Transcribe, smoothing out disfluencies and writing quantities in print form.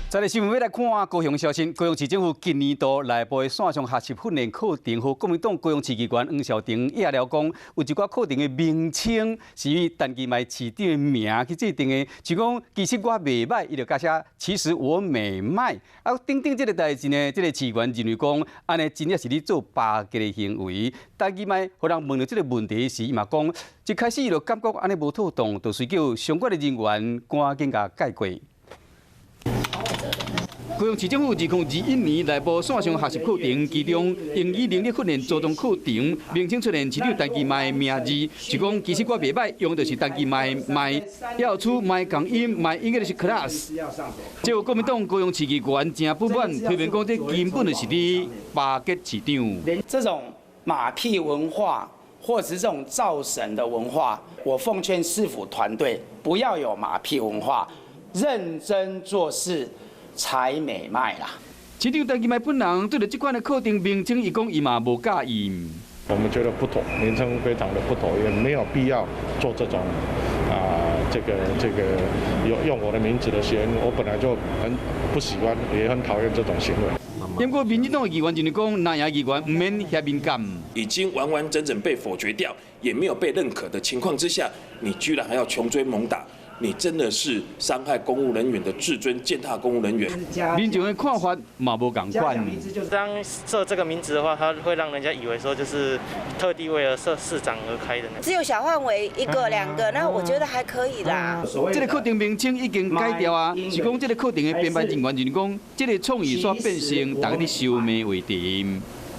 在个新闻要来看高雄消息，高雄市政府今年度内部的线上学习训练课程，和国民党高雄市议员黄孝庭也了讲，有一寡课程的名称是以陈其迈市长的名去制定的，就讲其实我袂歹，伊就加写其实我美歹。啊，等等这个代志呢，这个市议员认为讲，安尼真正是你做巴结的行为。陈其迈互人问到这个问题时，伊嘛讲，一开始伊就感觉安尼无妥当，就随叫相关的人员赶紧甲解决。高雄市政府2021年内部线上学习课程，其中英语能力训练初中课程名称出现市长陈其迈的名字，是讲其实我袂歹，用的是陈其迈 my 要出 my 讲音 my English class。结果国民党高雄市议员真不满，批评讲这根本就是你巴结市长。这种马屁文化，或者是这种造神的文化，我奉劝市府团队不要有马屁文化，认真做事。才美迈啦！市长陈其迈本人对着这款的课程名称，伊讲伊嘛无介意。我们觉得不妥，名称非常的不妥，也没有必要做这种这个用我的名字的学，我本来就很不喜欢，也很讨厌这种行为。不过民进党的议员认为讲，南洋议员唔免遐敏感，已经完完整整被否决掉，也没有被认可的情况之下，你居然还要穷追猛打。你真的是伤害公务人员的自尊，践踏公务人员。民众的看法嘛无共款。当设这个名字的话，它会让人家以为说就是特地为了设市长而开的。只有小范围1个2个，那我觉得还可以啦。这个课程名称已经改掉啊，是讲这个课程的编排人员认为讲，这个创意煞变成大家咧收买为甜。